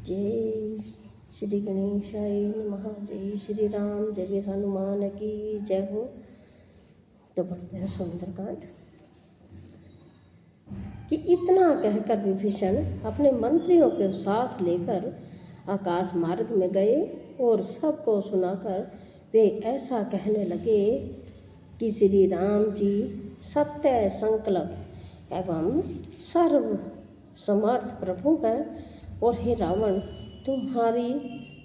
जय श्री गणेशाय नमः। जय श्री राम, जय वीर हनुमान की जय हो। तो पढ़ते हैं सुंदरकांड कि इतना कहकर विभीषण अपने मंत्रियों के साथ लेकर आकाश मार्ग में गए और सबको सुनाकर वे ऐसा कहने लगे कि श्री राम जी सत्य संकल्प एवं सर्व समर्थ प्रभु हैं और हे रावण, तुम्हारी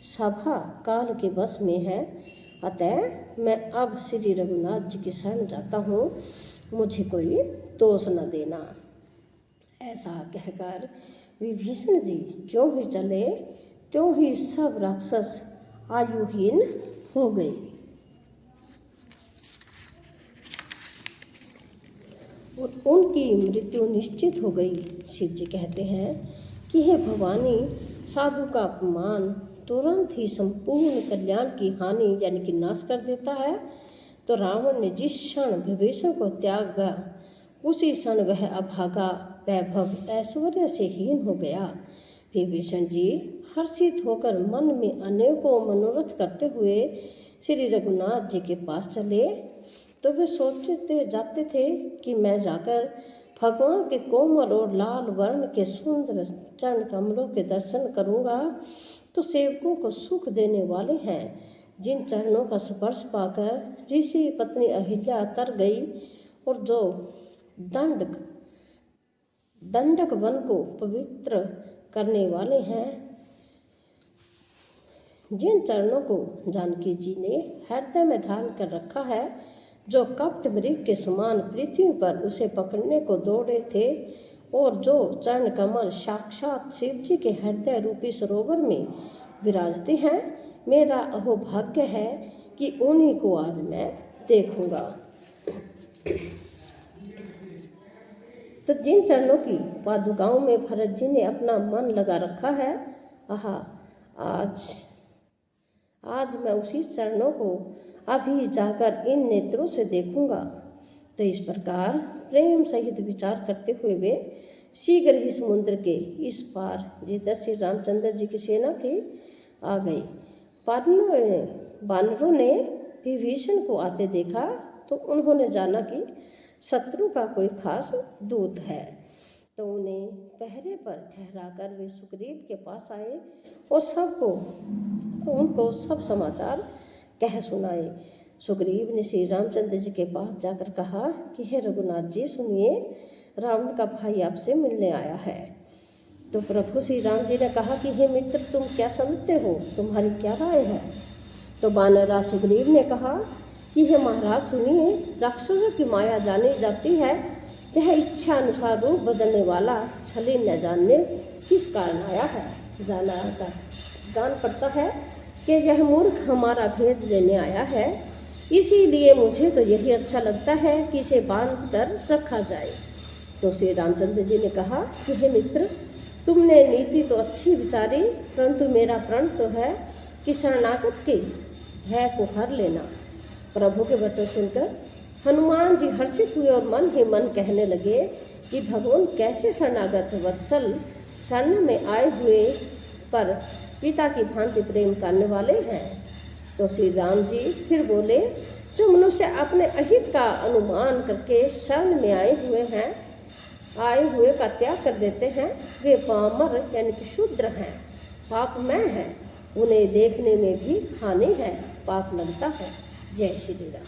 सभा काल के वश में है। अतः मैं अब श्री रघुनाथ जी की शरण जाता हूँ, मुझे कोई दोष न देना। ऐसा कहकर विभीषण जी जो ही चले त्यों ही सब राक्षस आयुहीन हो गए। और उनकी मृत्यु निश्चित हो गई। शिव जी कहते हैं कि हे भवानी, साधु का अपमान तुरंत ही संपूर्ण कल्याण की हानि यानी कि नाश कर देता है। तो रावण ने जिस क्षण विभीषण को त्यागा उसी क्षण वह अभागा वैभव ऐश्वर्य से हीन हो गया। विभीषण जी हर्षित होकर मन में अनेकों मनोरथ करते हुए श्री रघुनाथ जी के पास चले। तो वे सोचते जाते थे कि मैं जाकर भगवान के कोमल और लाल वर्ण के सुंदर चरण कमलों के दर्शन करूंगा तो सेवकों को सुख देने वाले हैं। जिन चरणों का स्पर्श पाकर ऋषि पत्नी अहिल्या तर गई और जो दंडक वन को पवित्र करने वाले हैं, जिन चरणों को जानकी जी ने हृदय में धारण कर रखा है, जो कपट मृग के समान पृथ्वी पर उसे पकड़ने को दौड़े थे और जो चरण कमल साक्षात शिव जी के हृदय रूपी सरोवर में विराजते हैं, मेरा अहोभाग्य है कि उन्हीं को आज मैं देखूंगा। तो जिन चरणों की पादुकाओं में भरत जी ने अपना मन लगा रखा है, आज मैं उसी चरणों को अभी जाकर इन नेत्रों से देखूंगा। तो इस प्रकार प्रेम सहित विचार करते हुए वे शीघ्र ही समुद्र के इस पार जिधर श्री रामचंद्र जी की सेना थी आ गई। वानरों ने विभीषण को आते देखा तो उन्होंने जाना कि शत्रु का कोई खास दूत है। तो उन्हें पहरे पर ठहराकर वे सुग्रीव के पास आए और उनको सब समाचार कह सुनाए। सुग्रीव ने श्री रामचंद्र जी के पास जाकर कहा कि हे रघुनाथ जी सुनिए, रावण का भाई आपसे मिलने आया है। तो प्रभु श्री राम जी ने कहा कि हे मित्र, तुम क्या समझते हो, तुम्हारी क्या राय है। तो वानरराज सुग्रीव ने कहा कि हे महाराज सुनिए, राक्षसों की माया जानी जाती है। यह इच्छा अनुसार रूप बदलने वाला छली न जानने किस कारण आया है। जान पड़ता है कि यह मूर्ख हमारा भेद लेने आया है, इसीलिए मुझे तो यही अच्छा लगता है कि इसे बांध कर रखा जाए। तो श्री रामचंद्र जी ने कहा कि हे मित्र, तुमने नीति तो अच्छी विचारी, परंतु मेरा प्रण तो है कि शरणागत के भय को हर लेना। प्रभु के वचन सुनकर हनुमान जी हर्षित हुए और मन ही मन कहने लगे कि भगवान कैसे शरणागत वत्सल शरण में आए हुए पर पिता की भांति प्रेम करने वाले हैं। तो श्री राम जी फिर बोले, जो मनुष्य अपने अहित का अनुमान करके शरण में आए हुए का त्याग कर देते हैं, वे पामर यानी कि शूद्र हैं, पापमय हैं, उन्हें देखने में भी हानि है, पाप लगता है। जय श्री राम।